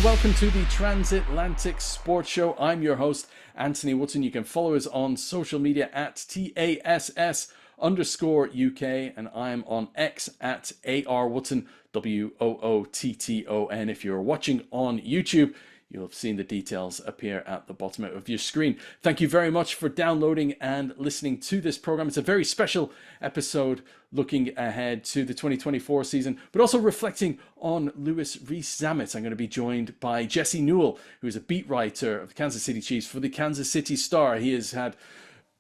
welcome to the TransAtlantic Sports Show. I'm your host, Anthony Wootton. You can follow us on social media at TASS_UK, and I'm on X at ARWootton, WOOTTON. If you're watching on YouTube, you'll have seen the details appear at the bottom of your screen. Thank you very much for downloading and listening to this program. It's a very special episode looking ahead to the 2024 season, but also reflecting on Louis Rees-Zammit. I'm going to be joined by Jesse Newell, who is a beat writer of the Kansas City Chiefs for the Kansas City Star. He has had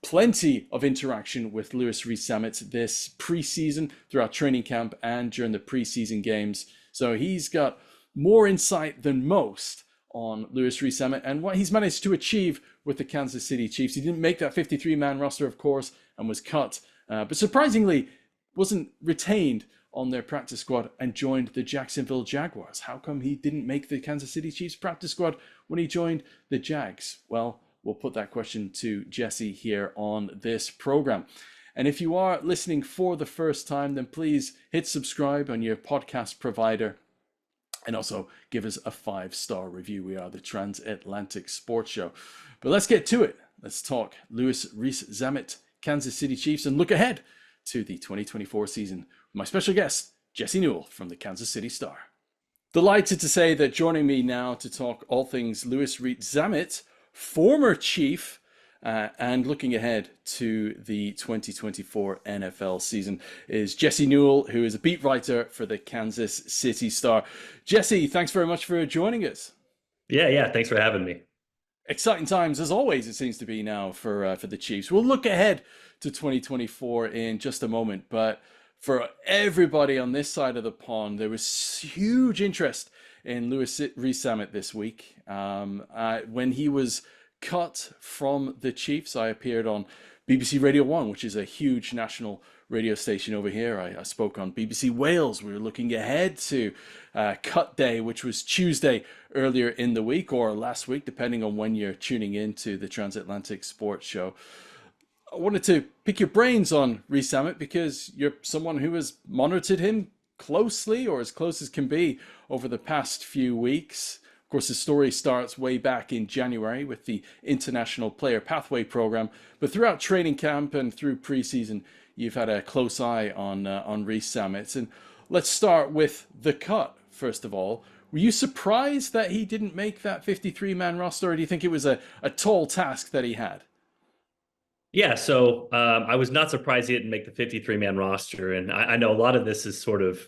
plenty of interaction with Louis Rees-Zammit this preseason, throughout training camp and during the preseason games. So he's got more insight than most on Louis Rees-Zammit and what he's managed to achieve with the Kansas City Chiefs. He didn't make that 53-man roster, of course, and was cut, but surprisingly wasn't retained on their practice squad and joined the Jacksonville Jaguars. How come he didn't make the Kansas City Chiefs practice squad when he joined the Jags? Well, we'll put that question to Jesse here on this program. And if you are listening for the first time, then please hit subscribe on your podcast provider. And also give us a 5-star review. We are the TransAtlantic Sports Show. But let's get to it. Let's talk Louis Rees-Zammit, Kansas City Chiefs, and look ahead to the 2024 season with my special guest, Jesse Newell from the Kansas City Star. Delighted to say that joining me now to talk all things Louis Rees-Zammit, former Chief, and looking ahead to the 2024 NFL season, is Jesse Newell, who is a beat writer for the Kansas City Star. Jesse, thanks very much for joining us. Yeah. Thanks for having me. Exciting times, as always, it seems to be now for the Chiefs. We'll look ahead to 2024 in just a moment, but for everybody on this side of the pond, there was huge interest in Louis Rees-Zammit this week. When he was cut from the Chiefs, I appeared on BBC Radio 1, which is a huge national radio station over here. I spoke on BBC Wales. We were looking ahead to cut day, which was Tuesday earlier in the week or last week, depending on when you're tuning into the TransAtlantic Sports Show. I wanted to pick your brains on Rees-Zammit because you're someone who has monitored him closely, or as close as can be, over the past few weeks. Of course, the story starts way back in January with the International Player Pathway Program, but throughout training camp and through preseason, you've had a close eye on Rees-Zammit. And let's start with the cut, first of all. Were you surprised that he didn't make that 53-man roster, or do you think it was a tall task that he had? Yeah, so I was not surprised he didn't make the 53-man roster, and I know a lot of this is sort of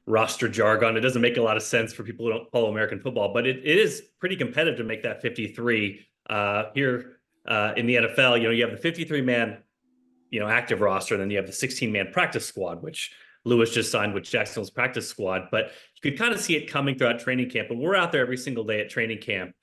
roster jargon. It doesn't make a lot of sense for people who don't follow American football, but it is pretty competitive to make that 53 here in the NFL. You have the 53-man, active roster, and then you have the 16-man practice squad, which Louis just signed with Jacksonville's practice squad. But you could kind of see it coming throughout training camp, and we're out there every single day at training camp.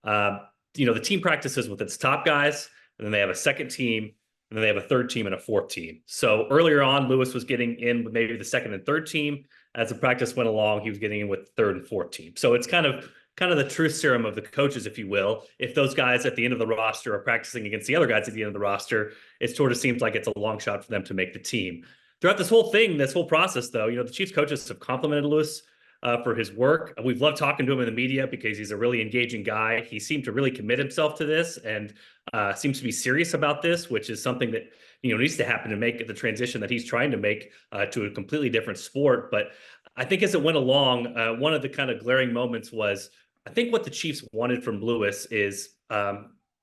The team practices with its top guys, and then they have a second team, and then they have a third team and a fourth team. So earlier on, Louis was getting in with maybe the second and third team. As the practice went along, he was getting in with third and fourth team. So it's kind of the truth serum of the coaches, if you will. If those guys at the end of the roster are practicing against the other guys at the end of the roster, it sort of seems like it's a long shot for them to make the team. Throughout this whole process, though, the Chiefs coaches have complimented Louis for his work. We've loved talking to him in the media because he's a really engaging guy. He seemed to really commit himself to this and seems to be serious about this, which is something that needs to happen to make the transition that he's trying to make to a completely different sport. But I think as it went along, one of the kind of glaring moments was, I think what the Chiefs wanted from Louis is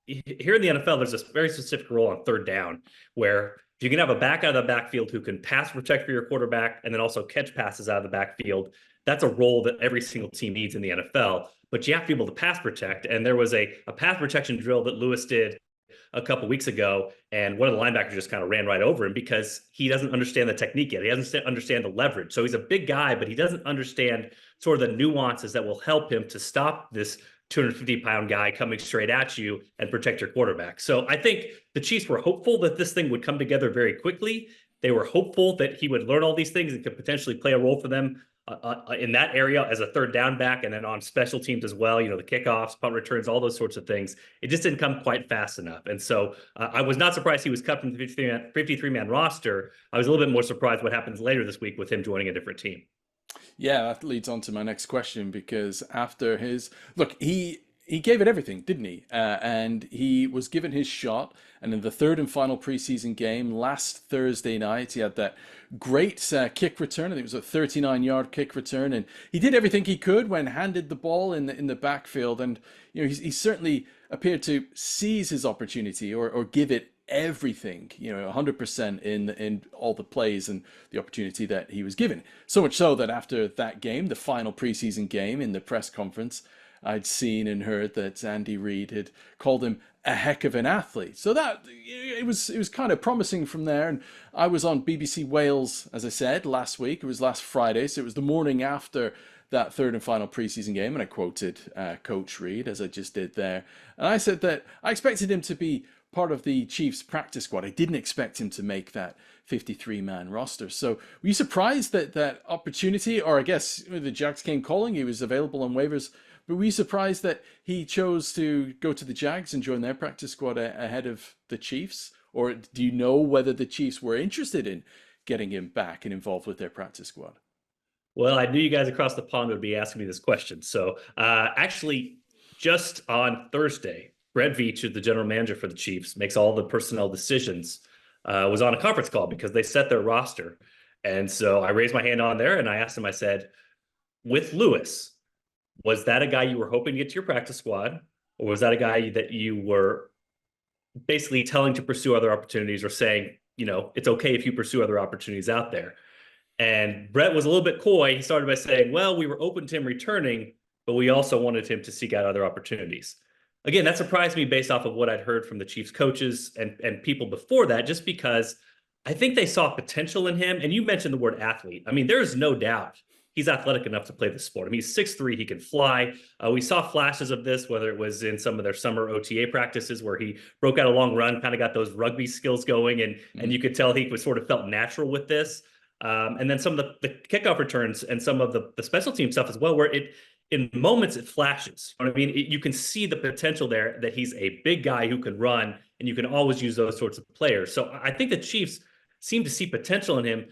here in the NFL, there's a very specific role on third down where if you can have a back out of the backfield who can pass protect for your quarterback and then also catch passes out of the backfield, that's a role that every single team needs in the NFL. But you have to be able to pass protect. And there was a pass protection drill that Louis did a couple weeks ago, and one of the linebackers just kind of ran right over him because he doesn't understand the technique yet. He doesn't understand the leverage. So he's a big guy, but he doesn't understand sort of the nuances that will help him to stop this 250-pound guy coming straight at you and protect your quarterback. So I think the Chiefs were hopeful that this thing would come together very quickly. They were hopeful that he would learn all these things and could potentially play a role for them in that area as a third down back, and then on special teams as well, the kickoffs, punt returns, all those sorts of things. It just didn't come quite fast enough. And so I was not surprised he was cut from the 53-man roster. I was a little bit more surprised what happens later this week with him joining a different team. Yeah, that leads on to my next question because after his look, he gave it everything, didn't he? And he was given his shot. And in the third and final preseason game last Thursday night, he had that great kick return. I think it was a 39-yard kick return, and he did everything he could when handed the ball in the backfield. And he certainly appeared to seize his opportunity or give it everything, 100% in all the plays and the opportunity that he was given. So much so that after that game, the final preseason game, in the press conference, I'd seen and heard that Andy Reid had called him a heck of an athlete. So that it was kind of promising from there. And I was on BBC Wales, as I said, last week. It was last Friday, so it was the morning after that third and final preseason game, and I quoted Coach Reid, as I just did there. And I said that I expected him to be part of the Chiefs practice squad. I didn't expect him to make that 53-man roster. So were you surprised that that opportunity, or I guess the Jags came calling, he was available on waivers, but were you surprised that he chose to go to the Jags and join their practice squad ahead of the Chiefs? Or do you know whether the Chiefs were interested in getting him back and involved with their practice squad? Well, I knew you guys across the pond would be asking me this question. So actually, just on Thursday, Brett Veach, the general manager for the Chiefs, makes all the personnel decisions, was on a conference call because they set their roster. And so I raised my hand on there and I asked him, I said, with Louis, was that a guy you were hoping to get to your practice squad? Or was that a guy that you were basically telling to pursue other opportunities or saying, it's okay if you pursue other opportunities out there? And Brett was a little bit coy. He started by saying, well, we were open to him returning, but we also wanted him to seek out other opportunities. Again, that surprised me based off of what I'd heard from the Chiefs coaches and people before that, just because I think they saw potential in him. And you mentioned the word athlete. I mean, there's no doubt he's athletic enough to play the sport. I mean, he's 6'3", he can fly. We saw flashes of this, whether it was in some of their summer OTA practices where he broke out a long run, kind of got those rugby skills going, and you could tell he was sort of felt natural with this. And then some of the kickoff returns and some of the special team stuff as well, where in moments it flashes. You know what I mean? You can see the potential there that he's a big guy who can run, and you can always use those sorts of players. So I think the Chiefs seem to see potential in him.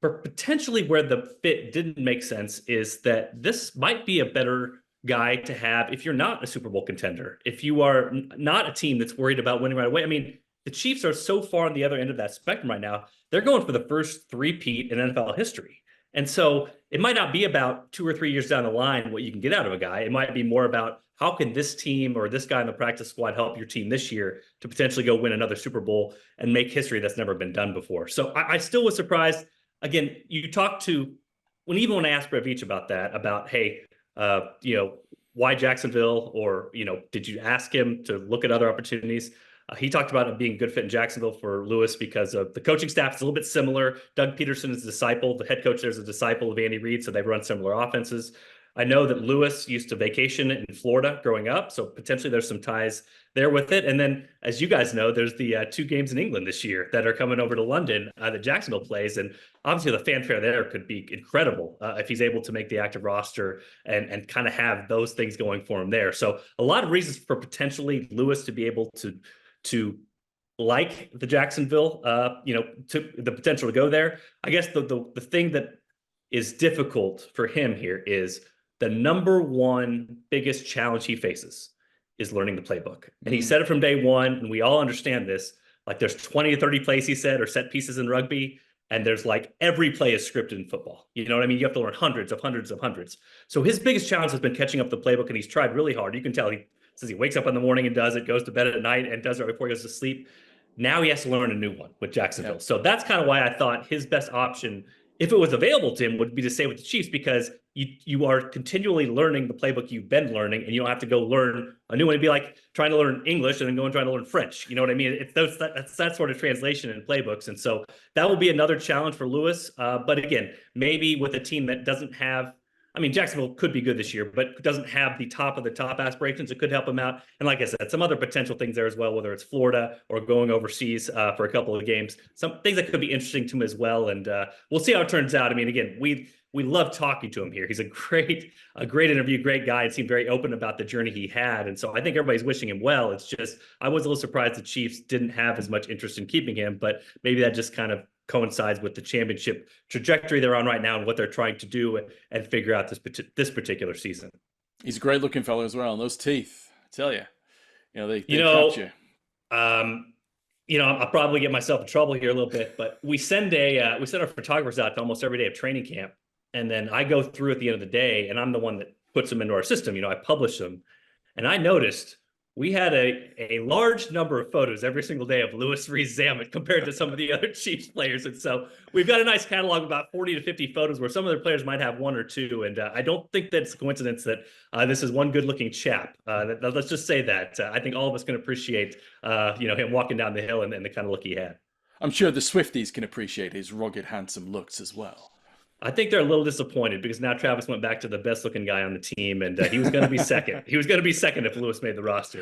But potentially where the fit didn't make sense is that this might be a better guy to have if you're not a Super Bowl contender, if you are not a team that's worried about winning right away. I mean, the Chiefs are so far on the other end of that spectrum right now. They're going for the first three-peat in NFL history. And so it might not be about 2 or 3 years down the line what you can get out of a guy. It might be more about how can this team or this guy in the practice squad help your team this year to potentially go win another Super Bowl and make history that's never been done before. So I still was surprised. Again, you talk to even when I asked Brett Veach about that, about, hey, why Jacksonville, or, did you ask him to look at other opportunities? He talked about it being a good fit in Jacksonville for Louis because of the coaching staff is a little bit similar. Doug Peterson is a disciple. The head coach there is a disciple of Andy Reid, so they run similar offenses. I know that Louis used to vacation in Florida growing up, so potentially there's some ties there with it. And then, as you guys know, there's the 2 games in England this year that are coming over to London that Jacksonville plays. And obviously the fanfare there could be incredible if he's able to make the active roster and kind of have those things going for him there. So a lot of reasons for potentially Louis to be able to like the Jacksonville, to the potential to go there. I guess the thing that is difficult for him here is the number one biggest challenge he faces is learning the playbook. And he said it from day one, and we all understand this. Like, there's 20 to 30 plays, he said, or set pieces in rugby, and there's like every play is scripted in football. You know what I mean? You have to learn hundreds of hundreds of hundreds. So his biggest challenge has been catching up the playbook, and he's tried really hard. You can tell he says he wakes up in the morning and does it, goes to bed at night and does it before he goes to sleep. Now he has to learn a new one with Jacksonville. Yeah. So that's kind of why I thought his best option, if it was available to him, would be to stay with the Chiefs, because you are continually learning the playbook you've been learning, and you don't have to go learn a new one. It'd be like trying to learn English and then going and trying to learn French. You know what I mean? It's that's that sort of translation in playbooks. And so that will be another challenge for Louis. But again, maybe with a team that doesn't have, I mean, Jacksonville could be good this year, but doesn't have the top of the top aspirations. It could help him out. And like I said, some other potential things there as well, whether it's Florida or going overseas for a couple of games, some things that could be interesting to him as well. And we'll see how it turns out. I mean, again, we love talking to him here. He's a great interview, great guy, and seemed very open about the journey he had. And so I think everybody's wishing him well. It's just, I was a little surprised the Chiefs didn't have as much interest in keeping him, but maybe that just kind of coincides with the championship trajectory they're on right now and what they're trying to do and figure out this particular season. He's a great looking fellow as well. And those teeth, I tell you, they capture. I'll probably get myself in trouble here a little bit, but we send our photographers out to almost every day of training camp. And then I go through at the end of the day, and I'm the one that puts them into our system. I publish them. And I noticed we had a large number of photos every single day of Louis Rees-Zammit compared to some of the other Chiefs players. And so we've got a nice catalog of about 40 to 50 photos where some of their players might have one or two. And I don't think that's a coincidence that this is one good-looking chap. Let's just say that. I think all of us can appreciate, him walking down the hill and the kind of look he had. I'm sure the Swifties can appreciate his rugged, handsome looks as well. I think they're a little disappointed because now Travis went back to the best looking guy on the team, and he was going to be second. He was going to be second if Louis made the roster.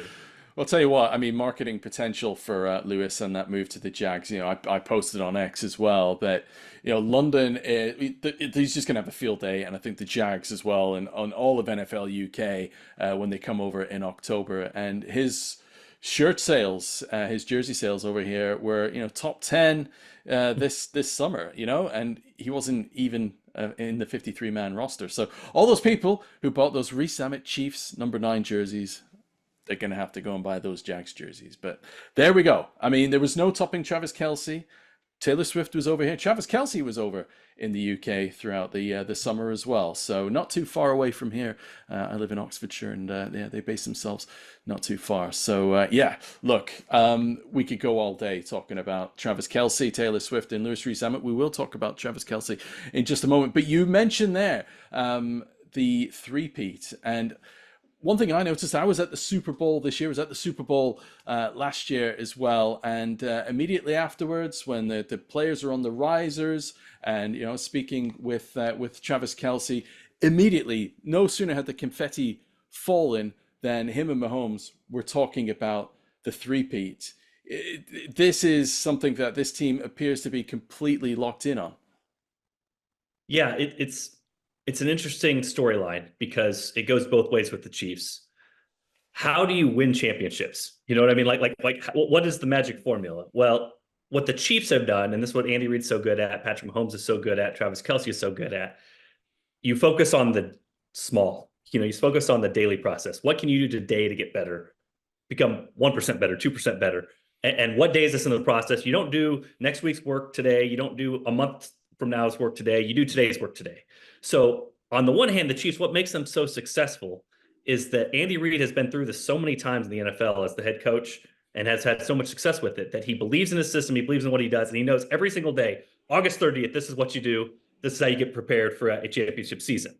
Well, I'll tell you what, marketing potential for Louis and that move to the Jags, I posted on X as well that, London, he's just going to have a field day. And I think the Jags as well, and on all of NFL UK when they come over in October. And his shirt sales, his jersey sales over here were, top 10 this summer, and he wasn't even in the 53-man roster. So all those people who bought those Rees-Zammit Chiefs number 9 jerseys, they're going to have to go and buy those Jags jerseys. But there we go. There was no topping Travis Kelce. Taylor Swift was over here. Travis Kelce was over in the UK throughout the summer as well. So not too far away from here. I live in Oxfordshire, and they base themselves not too far. So look, we could go all day talking about Travis Kelce, Taylor Swift, and Louis Rees-Zammit. We will talk about Travis Kelce in just a moment. But you mentioned there the three-peat, and one thing I noticed, I was at the Super Bowl this year, I was at the Super Bowl last year as well. And immediately afterwards, when the players are on the risers and, speaking with Travis Kelce, immediately, no sooner had the confetti fallen than him and Mahomes were talking about the three-peat. This is something that this team appears to be completely locked in on. Yeah, it's an interesting storyline because it goes both ways with the Chiefs. How do you win championships? You know what I mean? Like, what is the magic formula? Well, what the Chiefs have done, and this is what Andy Reid's so good at, Patrick Mahomes is so good at, Travis Kelce is so good at, you focus on the small. You focus on the daily process. What can you do today to get better? Become 1% better, 2% better. And what day is this in the process? You don't do next week's work today. You don't do a month from now's work today. You do today's work today. So on the one hand, the Chiefs, what makes them so successful is that Andy Reid has been through this so many times in the NFL as the head coach and has had so much success with it that he believes in his system, he believes in what he does, and he knows every single day, August 30th, this is what you do, this is how you get prepared for a championship season.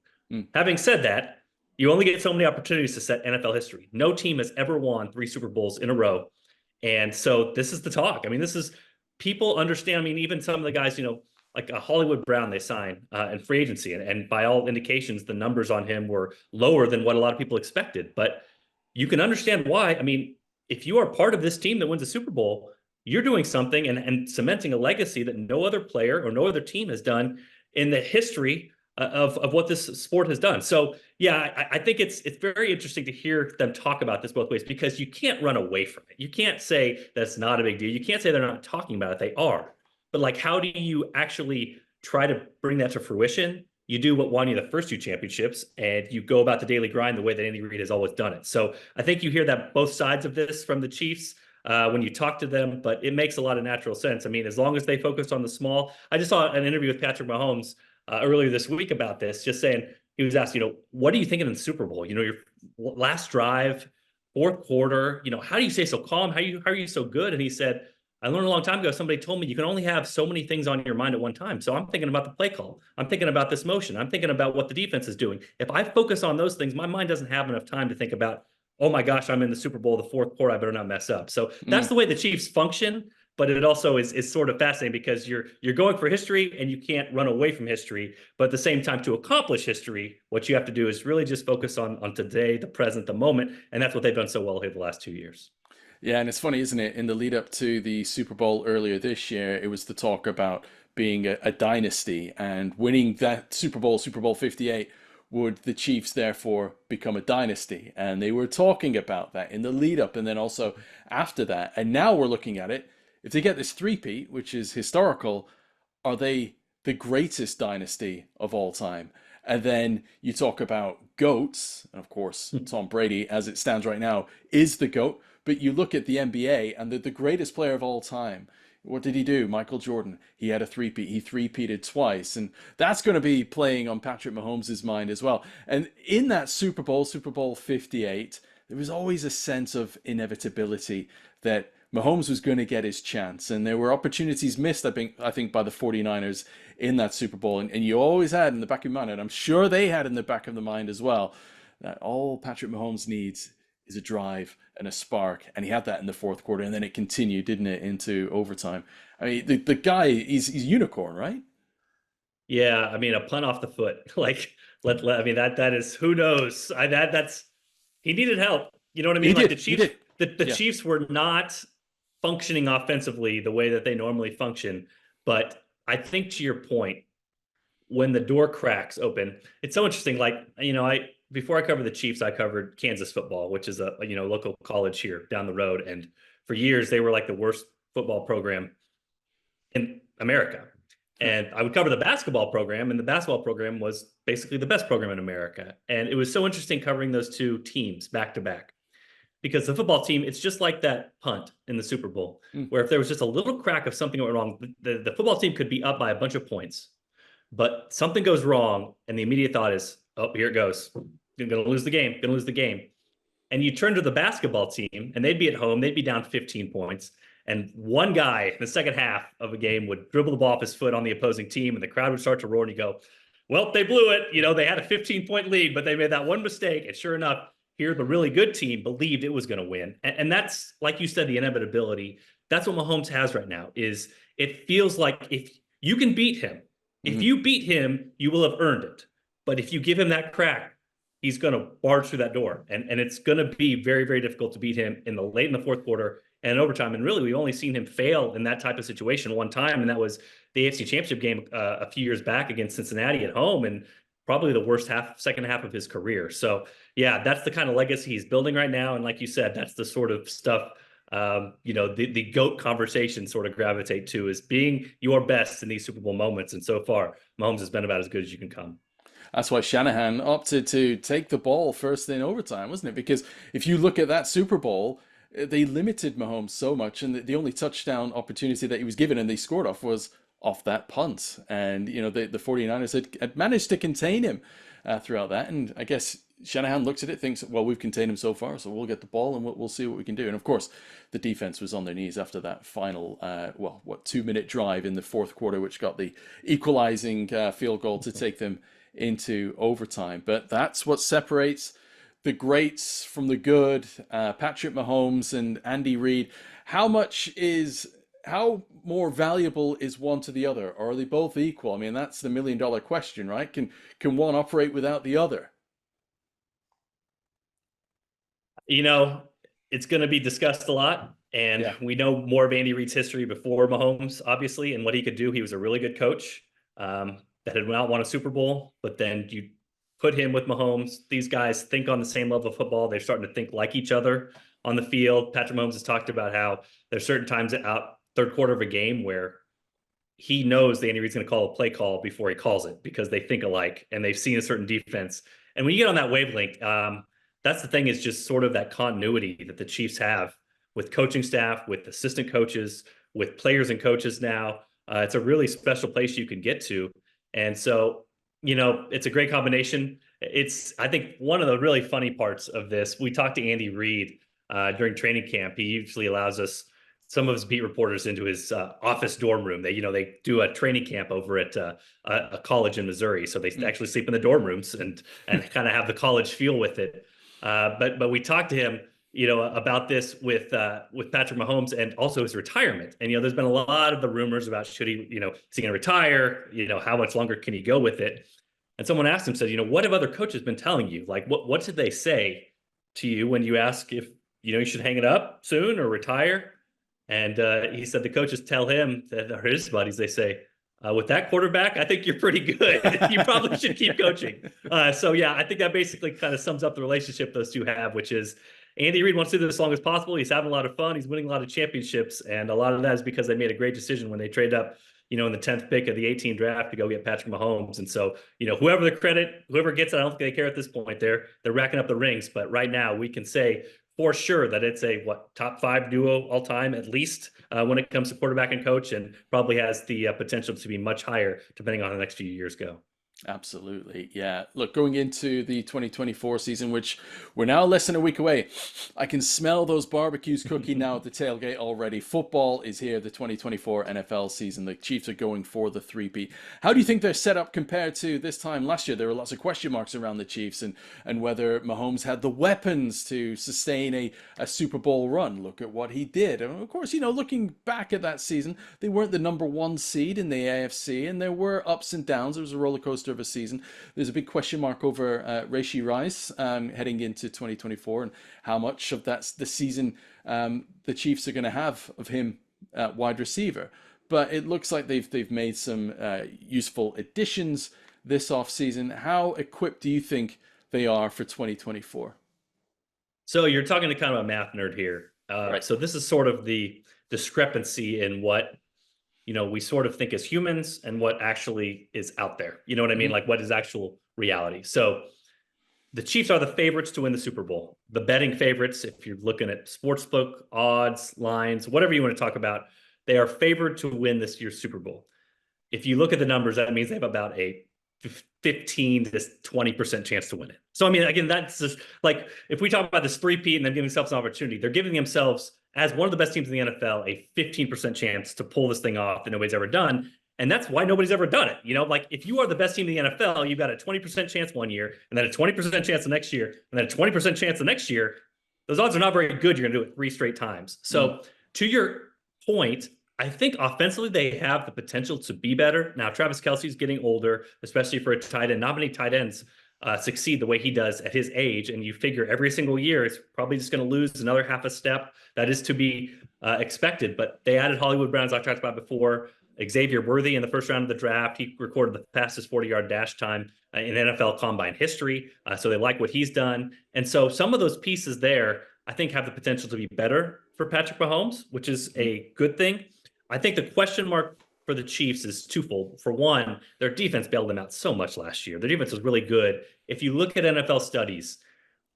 Having said that, you only get so many opportunities to set NFL history. No team has ever won 3 Super Bowls in a row. And so this is the talk. This is, people understand, even some of the guys, like a Hollywood Brown they signed in free agency. And by all indications, the numbers on him were lower than what a lot of people expected. But you can understand why. If you are part of this team that wins a Super Bowl, you're doing something and cementing a legacy that no other player or no other team has done in the history of what this sport has done. So, yeah, I think it's very interesting to hear them talk about this both ways because you can't run away from it. You can't say that's not a big deal. You can't say they're not talking about it. They are. But how do you actually try to bring that to fruition? You do what won you the first 2 championships, and you go about the daily grind the way that Andy Reid has always done it. So I think you hear that both sides of this from the Chiefs when you talk to them, but it makes a lot of natural sense. As long as they focus on the small. I just saw an interview with Patrick Mahomes earlier this week about this, just saying, he was asked, what are you thinking in the Super Bowl? Your last drive, fourth quarter, how do you stay so calm? How are you so good? And he said, I learned a long time ago, somebody told me you can only have so many things on your mind at one time. So I'm thinking about the play call. I'm thinking about this motion. I'm thinking about what the defense is doing. If I focus on those things, my mind doesn't have enough time to think about, oh my gosh, I'm in the Super Bowl, the fourth quarter, I better not mess up. So that's the way the Chiefs function. But it also is sort of fascinating because you're going for history and you can't run away from history. But at the same time, to accomplish history, what you have to do is really just focus on today, the present, the moment. And that's what they've done so well here the last 2 years. Yeah, and it's funny, isn't it? In the lead up to the Super Bowl earlier this year, it was the talk about being a dynasty and winning that Super Bowl 58, would the Chiefs therefore become a dynasty? And they were talking about that in the lead up and then also after that. And now we're looking at it. If they get this three-peat, which is historical, are they the greatest dynasty of all time? And then you talk about GOATs, and of course, Tom Brady, as it stands right now, is the GOAT. But you look at the NBA and the greatest player of all time. What did he do? Michael Jordan. He had a three-peat. He three-peated twice. And that's going to be playing on Patrick Mahomes' mind as well. And in that Super Bowl 58, there was always a sense of inevitability that Mahomes was going to get his chance. And there were opportunities missed, I think by the 49ers in that Super Bowl. And you always had in the back of your mind, and I'm sure they had in the back of the mind as well, that all Patrick Mahomes needs is a drive and a spark. And he had that in the fourth quarter. And then it continued, didn't it, into overtime. I mean, the guy, he's a unicorn, right? Yeah, I mean, a punt off the foot. Like, I mean, that is, who knows? That's he needed help. You know what I mean? He Like did. the Chiefs, the Yeah. Chiefs were not functioning offensively the way that they normally function. But I think, to your point, when the door cracks open, it's so interesting. Like, before I covered the Chiefs, I covered Kansas football, which is a local college here down the road. And for years, they were like the worst football program in America. And I would cover the basketball program, and the basketball program was basically the best program in America. And it was so interesting covering those two teams back to back, because the football team, it's just like that punt in the Super Bowl, where if there was just a little crack of something went wrong, the football team could be up by a bunch of points, but something goes wrong, and the immediate thought is, oh, here it goes. You're going to lose the game. And you turn to the basketball team, and they'd be at home. They'd be down 15 points. And one guy in the second half of a game would dribble the ball off his foot on the opposing team, and the crowd would start to roar, and you go, well, they blew it. They had a 15-point lead, but they made that one mistake. And sure enough, here, the really good team believed it was going to win. And that's, like you said, the inevitability. That's what Mahomes has right now. Is it feels like if you can beat him, if you beat him, you will have earned it. But if you give him that crack, he's going to barge through that door. And it's going to be very, very difficult to beat him late in the fourth quarter and overtime. And really, we've only seen him fail in that type of situation one time, and that was the AFC Championship game a few years back against Cincinnati at home, and probably the worst second half of his career. So, yeah, that's the kind of legacy he's building right now. And like you said, that's the sort of stuff, the GOAT conversation sort of gravitate to, is being your best in these Super Bowl moments. And so far, Mahomes has been about as good as you can come. That's why Shanahan opted to take the ball first in overtime, wasn't it? Because if you look at that Super Bowl, they limited Mahomes so much, and the only touchdown opportunity that he was given and they scored off that punt. And, the 49ers had managed to contain him throughout that. And I guess Shanahan looks at it, thinks, well, we've contained him so far, so we'll get the ball and we'll see what we can do. And of course, the defense was on their knees after that final, 2-minute drive in the fourth quarter, which got the equalizing field goal to take them into overtime. But that's what separates the greats from the good, Patrick Mahomes and Andy Reid. How more valuable is one to the other, or are they both equal? I mean, that's the million-dollar question, right? Can one operate without the other? It's going to be discussed a lot, and we know more of Andy Reid's history before Mahomes, obviously, and what he could do. He was a really good coach that had not won a Super Bowl, but then you put him with Mahomes. These guys think on the same level of football. They're starting to think like each other on the field. Patrick Mahomes has talked about how there's certain times out third quarter of a game where he knows that Andy Reid's going to call a play call before he calls it, because they think alike and they've seen a certain defense. And when you get on that wavelength, that's the thing, is just sort of that continuity that the Chiefs have with coaching staff, with assistant coaches, with players and coaches now. It's a really special place you can get to. And so, it's a great combination. I think one of the really funny parts of this, we talked to Andy Reid during training camp. He usually allows us, some of his beat reporters, into his office dorm room. They do a training camp over at a college in Missouri. So they actually sleep in the dorm rooms and kind of have the college feel with it. But we talked to him, about this with Patrick Mahomes and also his retirement. And, there's been a lot of the rumors about, should he, is he going to retire? How much longer can he go with it? And someone asked him, said, what have other coaches been telling you? Like, what did they say to you when you ask if, you should hang it up soon or retire? And he said the coaches tell him, that are his buddies, they say, with that quarterback, I think you're pretty good. You probably should keep coaching. So, yeah, I think that basically kind of sums up the relationship those two have, which is, Andy Reid wants to do this as long as possible. He's having a lot of fun. He's winning a lot of championships. And a lot of that is because they made a great decision when they trade up, in the 10th pick of the 18 draft to go get Patrick Mahomes. And so, whoever gets it, I don't think they care at this point. They're racking up the rings. But right now we can say for sure that it's a top 5 duo all time, at least when it comes to quarterback and coach, and probably has the potential to be much higher depending on how the next few years go. Absolutely. Yeah. Look, going into the 2024 season, which we're now less than a week away, I can smell those barbecues cooking now at the tailgate already. Football is here, the 2024 NFL season. The Chiefs are going for the three-peat. How do you think they're set up compared to this time last year? There were lots of question marks around the Chiefs and whether Mahomes had the weapons to sustain a Super Bowl run. Look at what he did. And of course, looking back at that season, they weren't the number 1 seed in the AFC, and there were ups and downs. There was a roller coaster of a season. There's a big question mark over Rashee Rice heading into 2024, and how much of that's the season the Chiefs are going to have of him at wide receiver. But it looks like they've made some useful additions this offseason. How equipped do you think they are for 2024? So you're talking to kind of a math nerd here. Right. So this is sort of the discrepancy in what we sort of think as humans and what actually is out there. You know what I mean? Like what is actual reality. So the Chiefs are the favorites to win the Super Bowl. The betting favorites, if you're looking at sportsbook, odds, lines, whatever you want to talk about, they are favored to win this year's Super Bowl. If you look at the numbers, that means they have about a 15 to 20% chance to win it. So, I mean, again, that's just like, if we talk about this three-peat and them giving themselves an opportunity, they're giving themselves, as one of the best teams in the NFL, a 15% chance to pull this thing off that nobody's ever done. And that's why nobody's ever done it. Like if you are the best team in the NFL, you've got a 20% chance one year, and then a 20% chance the next year, and then a 20% chance the next year. Those odds are not very good. You're going to do it 3 straight times. So to your point, I think offensively they have the potential to be better. Now, Travis Kelce's getting older, especially for a tight end. Not many tight ends succeed the way he does at his age. And you figure every single year it's probably just going to lose another half a step. That is to be expected. But they added Hollywood Brown, as I talked about before. Xavier Worthy in the first round of the draft. He recorded the fastest 40-yard dash time in NFL Combine history. So they like what he's done. And so some of those pieces there, I think, have the potential to be better for Patrick Mahomes, which is a good thing. I think the question mark for the Chiefs is twofold. For one, their defense bailed them out so much last year. Their defense was really good. If you look at NFL studies,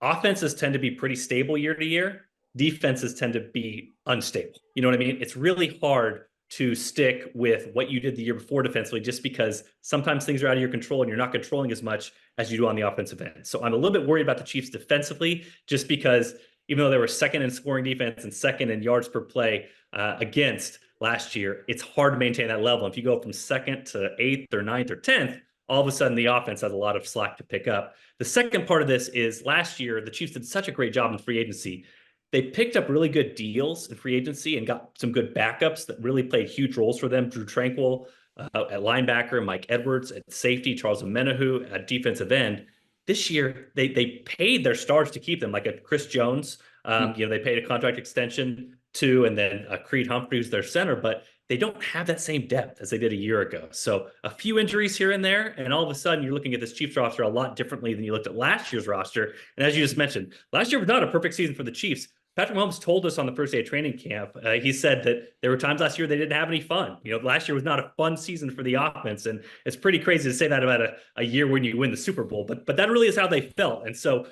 offenses tend to be pretty stable year to year. Defenses tend to be unstable. You know what I mean? It's really hard to stick with what you did the year before defensively, just because sometimes things are out of your control and you're not controlling as much as you do on the offensive end. So I'm a little bit worried about the Chiefs defensively, just because even though they were second in scoring defense and second in yards per play against last year, it's hard to maintain that level. If you go from second to 8th or 9th or 10th, all of a sudden the offense has a lot of slack to pick up. The second part of this is last year, the Chiefs did such a great job in free agency. They picked up really good deals in free agency and got some good backups that really played huge roles for them. Drew Tranquill at linebacker, Mike Edwards at safety, Charles Omenihu at defensive end. This year, they paid their stars to keep them, like a Chris Jones. They paid a contract extension to, and then Creed Humphrey, who's their center, but they don't have that same depth as they did a year ago. So a few injuries here and there, and all of a sudden you're looking at this Chiefs roster a lot differently than you looked at last year's roster. And as you just mentioned, last year was not a perfect season for the Chiefs. Patrick Mahomes told us on the first day of training camp, he said that there were times last year they didn't have any fun. Last year was not a fun season for the offense. And it's pretty crazy to say that about a year when you win the Super Bowl, but that really is how they felt. And so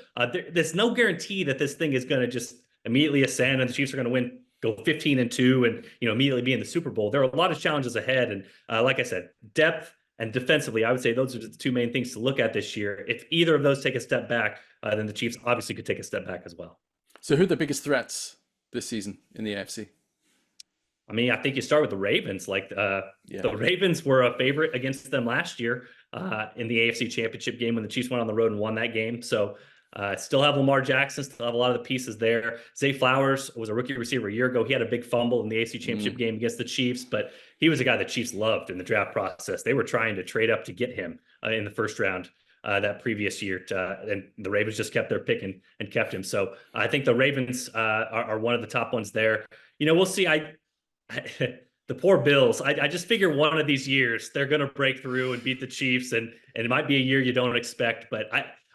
there's no guarantee that this thing is going to just immediately ascend and the Chiefs are going to go 15-2 and immediately be in the Super Bowl. There are a lot of challenges ahead. And like I said, depth and defensively, I would say those are the two main things to look at this year. If either of those take a step back, then the Chiefs obviously could take a step back as well. So who are the biggest threats this season in the AFC? I mean, I think you start with the Ravens. The Ravens were a favorite against them last year in the AFC Championship game when the Chiefs went on the road and won that game. So still have Lamar Jackson, still have a lot of the pieces there. Zay Flowers was a rookie receiver a year ago. He had a big fumble in the AFC Championship game against the Chiefs, but he was a guy the Chiefs loved in the draft process. They were trying to trade up to get him in the first round that previous year, and the Ravens just kept their pick and kept him. So I think the Ravens are one of the top ones there. We'll see. The poor Bills. I just figure one of these years they're going to break through and beat the Chiefs, and it might be a year you don't expect. But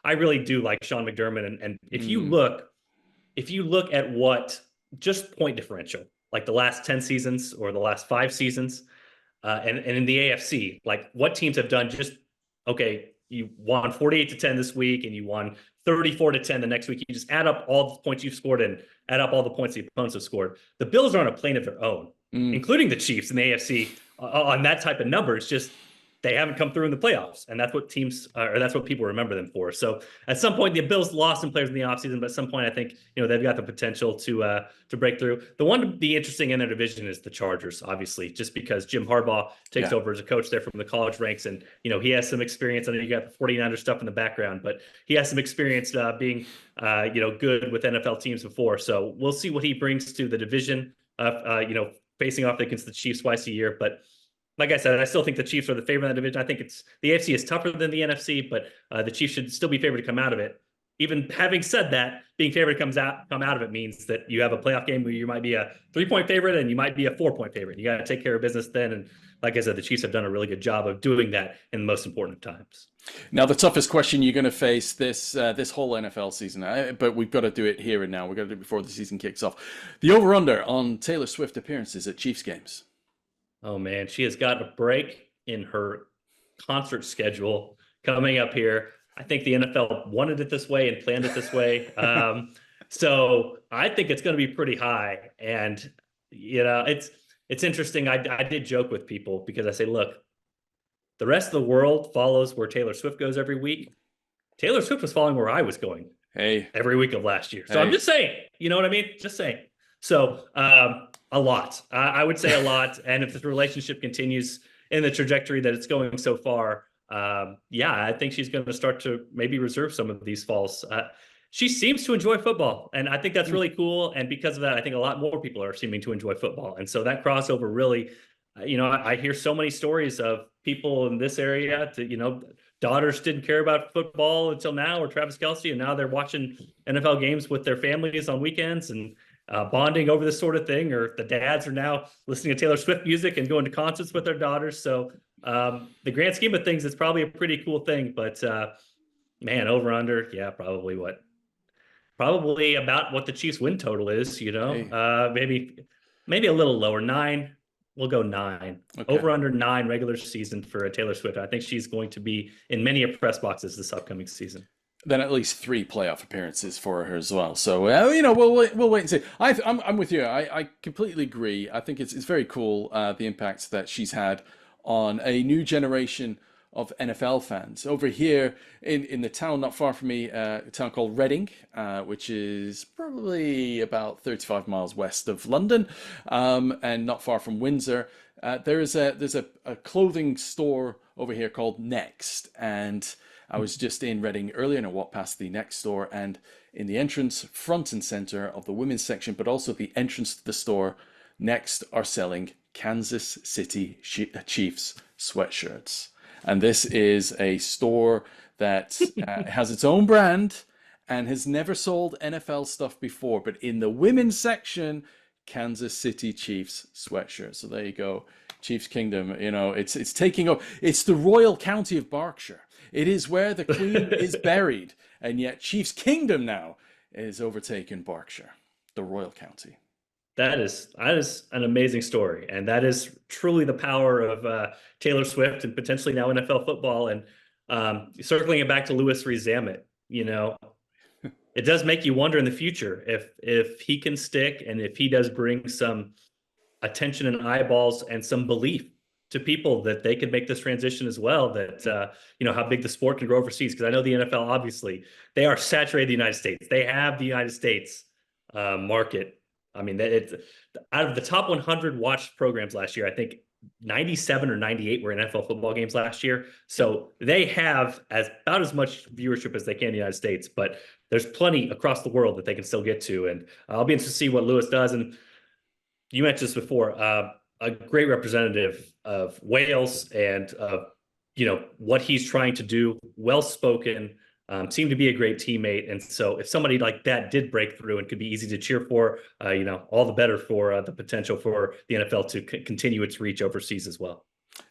I really do like Sean McDermott, and if you look, if you look at what just point differential, like the last 10 seasons or the last 5 seasons, and in the AFC, like what teams have done just, okay, you won 48-10 this week and you won 34-10 the next week. You just add up all the points you've scored and add up all the points the opponents have scored. The Bills are on a plane of their own, including the Chiefs in the AFC on that type of number. It's just they haven't come through in the playoffs, and that's what teams or that's what people remember them for. So at some point, the Bills lost some players in the offseason, but at some point, I think they've got the potential to break through. The one to be interesting in their division is the Chargers, obviously, just because Jim Harbaugh takes over as a coach there from the college ranks, and he has some experience. I know you got the 49ers stuff in the background, but he has some experience being good with NFL teams before. So we'll see what he brings to the division. Facing off against the Chiefs twice a year, but like I said, I still think the Chiefs are the favorite in that division. I think the AFC is tougher than the NFC, but the Chiefs should still be favored to come out of it. Even having said that, being favored to come out of it means that you have a playoff game where you might be a 3-point favorite and you might be a 4-point favorite. You got to take care of business then. And like I said, the Chiefs have done a really good job of doing that in the most important times. Now, the toughest question you're going to face this whole NFL season, but we've got to do it here and now. We've got to do it before the season kicks off. The over-under on Taylor Swift appearances at Chiefs games. Oh, man, she has got a break in her concert schedule coming up here. I think the NFL wanted it this way and planned it this way. So I think it's going to be pretty high. And, it's interesting. I did joke with people because I say, look, the rest of the world follows where Taylor Swift goes every week. Taylor Swift was following where I was going every week of last year. So I'm just saying, you know what I mean? Just saying. So a lot. I would say a lot. And if the relationship continues in the trajectory that it's going so far, I think she's going to start to maybe reserve some of these falls. She seems to enjoy football, and I think that's really cool. And because of that, I think a lot more people are seeming to enjoy football. And so that crossover really, I hear so many stories of people in this area daughters didn't care about football until now, or Travis Kelce, and now they're watching NFL games with their families on weekends and bonding over this sort of thing, or the dads are now listening to Taylor Swift music and going to concerts with their daughters. So the grand scheme of things, it's probably a pretty cool thing, but man, over under. Yeah, probably about what the Chiefs win total is, maybe a little lower, 9. We'll go 9. Okay. Over under 9 regular season for Taylor Swift. I think she's going to be in many press boxes this upcoming season. Then at least 3 playoff appearances for her as well. So we'll wait and see. I'm with you. I completely agree. I think it's very cool the impact that she's had on a new generation of NFL fans over here in the town not far from me, a town called Reading, which is probably about 35 miles west of London, and not far from Windsor. There's a clothing store over here called Next, and I was just in Reading earlier and I walked past the Next store, and in the entrance, front and center of the women's section, but also the entrance to the store, Next are selling Kansas City Chiefs sweatshirts. And this is a store that has its own brand and has never sold NFL stuff before. But in the women's section, Kansas City Chiefs sweatshirts. So there you go. Chiefs Kingdom, it's taking over. It's the royal county of Berkshire. It is where the Queen is buried. And yet Chiefs Kingdom now is overtaken Berkshire, the royal county. That is an amazing story. And that is truly the power of Taylor Swift and potentially now NFL football. And circling it back to Louis Rees-Zammit, it does make you wonder in the future if he can stick and if he does bring some attention and eyeballs and some belief to people that they could make this transition as well, that, how big the sport can grow overseas. Because I know the NFL, obviously, they are saturated the United States. They have the United States market. I mean, it's out of the top 100 watched programs last year, I think 97 or 98 were NFL football games last year. So they have about as much viewership as they can in the United States, but there's plenty across the world that they can still get to. And I'll be interested to see what Louis does. And you mentioned this before, a great representative of Wales and, what he's trying to do, well-spoken, seemed to be a great teammate. And so if somebody like that did break through and could be easy to cheer for, all the better for the potential for the NFL to continue its reach overseas as well.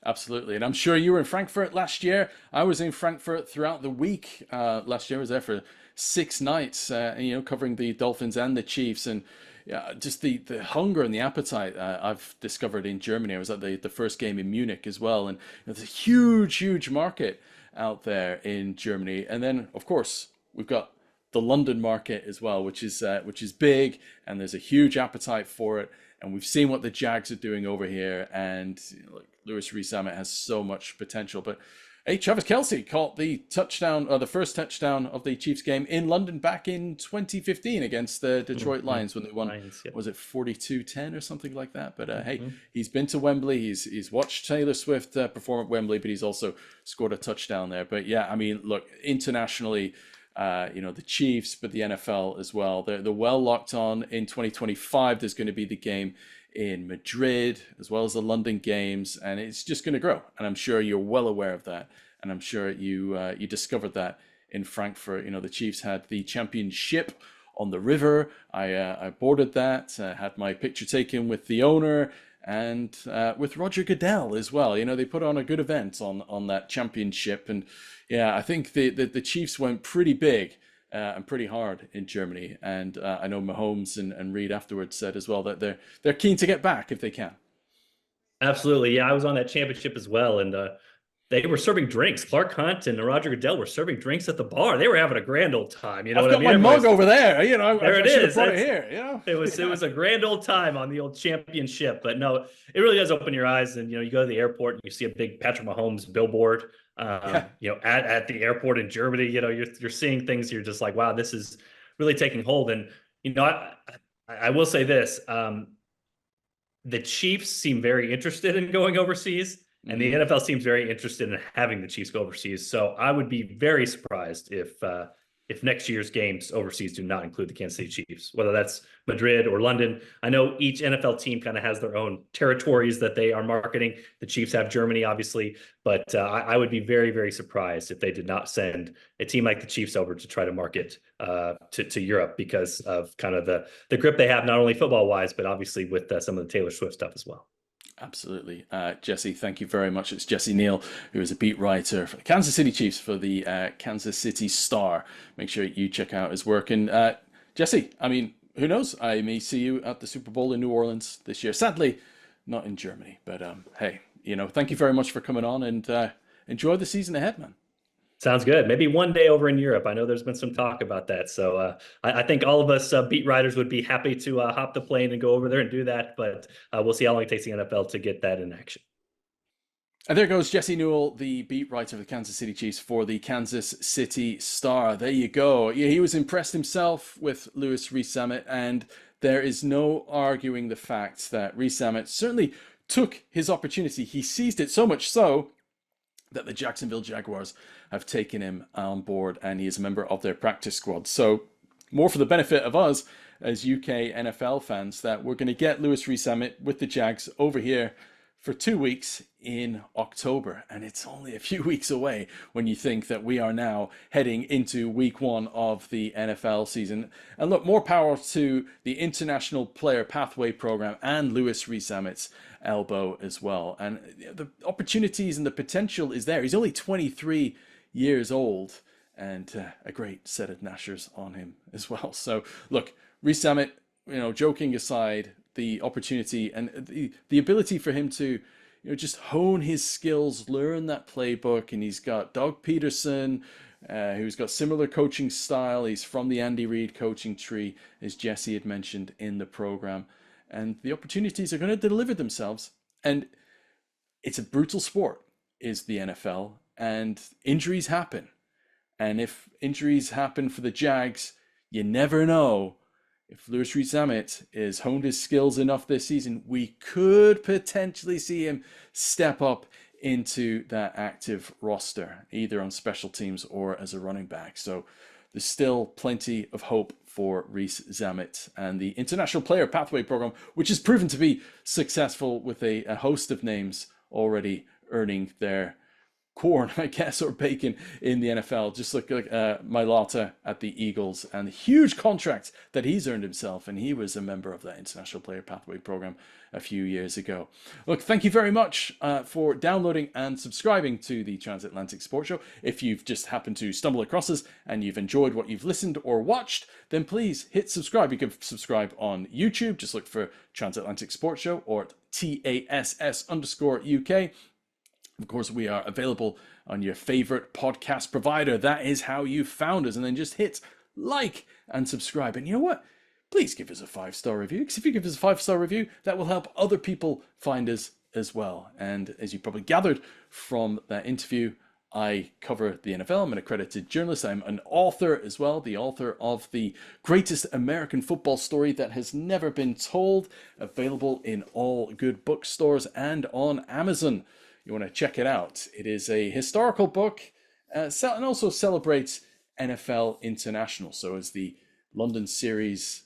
Absolutely. And I'm sure you were in Frankfurt last year. I was in Frankfurt throughout the week last year. I was there for 6 nights, covering the Dolphins and the Chiefs. And yeah, just the hunger and the appetite I've discovered in Germany. I was at the first game in Munich as well. And there's a huge, huge market out there in Germany. And then, of course, we've got the London market as well, which is big, and there's a huge appetite for it. And we've seen what the Jags are doing over here, and Louis Rees-Zammit has so much potential. But hey, Travis Kelce caught the touchdown, or the first touchdown of the Chiefs game in London back in 2015 against the Detroit Lions when they won. Lions, yeah. Was it 42-10 or something like that? But hey, he's been to Wembley. He's watched Taylor Swift perform at Wembley, but he's also scored a touchdown there. But yeah, I mean, look, internationally, the Chiefs, but the NFL as well. They're well locked on. In 2025, there's going to be the game in Madrid, as well as the London games, and it's just going to grow. And I'm sure you're well aware of that. And I'm sure you discovered that in Frankfurt. The Chiefs had the championship on the river. I boarded that, had my picture taken with the owner and with Roger Goodell as well. They put on a good event on that championship. And yeah, I think the Chiefs went pretty big and pretty hard in Germany. And I know Mahomes and Reid afterwards said as well that they're keen to get back if they can. Absolutely. Yeah, I was on that championship as well. And they were serving drinks. Clark Hunt and Roger Goodell were serving drinks at the bar. They were having a grand old time. You know what I mean? I've got my mug over there. There it is. Brought it here. It was a grand old time on the old championship. But no, it really does open your eyes. And you go to the airport and you see a big Patrick Mahomes billboard. At the airport in Germany. You're seeing things. You're just like, wow, this is really taking hold. And I will say this: the Chiefs seem very interested in going overseas. And the NFL seems very interested in having the Chiefs go overseas. So I would be very surprised if next year's games overseas do not include the Kansas City Chiefs, whether that's Madrid or London. I know each NFL team kind of has their own territories that they are marketing. The Chiefs have Germany, obviously, but I would be very, very surprised if they did not send a team like the Chiefs over to try to market to Europe because of kind of the grip they have, not only football-wise, but obviously with some of the Taylor Swift stuff as well. Absolutely. Jesse, thank you very much. It's Jesse Newell, who is a beat writer for the Kansas City Chiefs for the Kansas City Star. Make sure you check out his work. And Jesse, I mean, who knows? I may see you at the Super Bowl in New Orleans this year. Sadly, not in Germany. But hey, thank you very much for coming on, and enjoy the season ahead, man. Sounds good. Maybe one day over in Europe. I know there's been some talk about that. So I think all of us beat writers would be happy to hop the plane and go over there and do that. But we'll see how long it takes the NFL to get that in action. And there goes Jesse Newell, the beat writer of the Kansas City Chiefs for the Kansas City Star. There you go. Yeah, he was impressed himself with Louis Rees-Zammit, and there is no arguing the fact that Rees-Zammit certainly took his opportunity. He seized it so much so that the Jacksonville Jaguars have taken him on board, and he is a member of their practice squad. So more for the benefit of us as UK NFL fans, that we're going to get Louis Rees-Zammit with the Jags over here for 2 weeks in October. And it's only a few weeks away when you think that we are now heading into week 1 of the NFL season. And look, more power to the International Player Pathway Program and Louis Rees-Zammit's elbow as well. And the opportunities and the potential is there. He's only 23 years old, and a great set of gnashers on him as well. So look, Rees-Zammit, joking aside, the opportunity and the ability for him to just hone his skills, learn that playbook. And he's got Doug Peterson, who's got similar coaching style. He's from the Andy Reid coaching tree, as Jesse had mentioned in the program. And the opportunities are going to deliver themselves. And it's a brutal sport, is the NFL. And injuries happen. And if injuries happen for the Jags, you never know. If Louis Rees-Zammit is honed his skills enough this season, we could potentially see him step up into that active roster, either on special teams or as a running back. So there's still plenty of hope for Rees-Zammit and the International Player Pathway Program, which has proven to be successful with a host of names already earning their corn, I guess, or bacon in the NFL. Just like Mailata at the Eagles and the huge contract that he's earned himself. And he was a member of that International Player Pathway Program a few years ago. Look, thank you very much for downloading and subscribing to the Transatlantic Sports Show. If you've just happened to stumble across us and you've enjoyed what you've listened or watched, then please hit subscribe. You can subscribe on YouTube. Just look for Transatlantic Sports Show or TASS_UK. Of course, we are available on your favorite podcast provider. That is how you found us. And then just hit like and subscribe. And you know what? Please give us a 5-star review. Because if you give us a 5-star review, that will help other people find us as well. And as you probably gathered from that interview, I cover the NFL. I'm an accredited journalist. I'm an author as well, the author of the greatest American football story that has never been told, available in all good bookstores and on Amazon. You want to check it out. It is a historical book and also celebrates NFL International. So as the London series,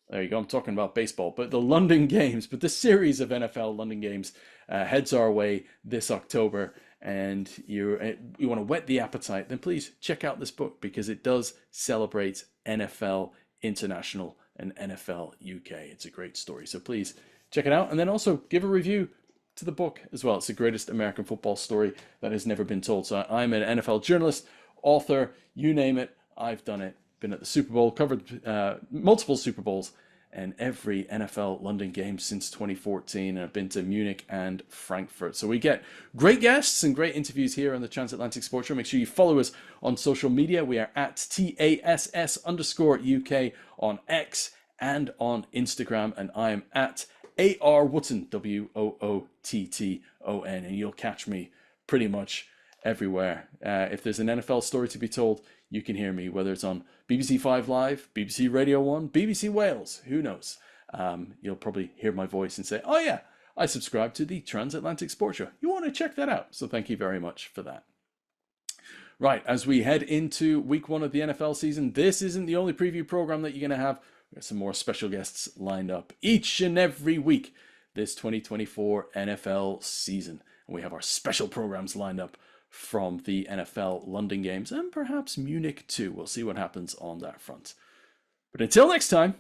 there you go, I'm talking about baseball, but the London Games, but the series of NFL London Games heads our way this October, and you want to whet the appetite, then please check out this book because it does celebrate NFL International and NFL UK. It's a great story. So please check it out, and then also give a review to the book as well. It's the greatest American football story that has never been told. So I'm an NFL journalist, author, you name it, I've done it. Been at the Super Bowl, covered multiple Super Bowls and every NFL London game since 2014. And I've been to Munich and Frankfurt. So we get great guests and great interviews here on the Transatlantic Sports Show. Make sure you follow us on social media. We are at TASS_UK on X and on Instagram. And I am at AR Wootton, WOOTTON. And you'll catch me pretty much everywhere. If there's an NFL story to be told, you can hear me, whether it's on BBC 5 Live, BBC Radio 1, BBC Wales, who knows? You'll probably hear my voice and say, oh yeah, I subscribe to the Transatlantic Sports Show. You want to check that out. So thank you very much for that. Right, as we head into week 1 of the NFL season, this isn't the only preview program that you're going to have. We have some more special guests lined up each and every week this 2024 NFL season. And we have our special programs lined up from the NFL London Games and perhaps Munich too. We'll see what happens on that front. But until next time,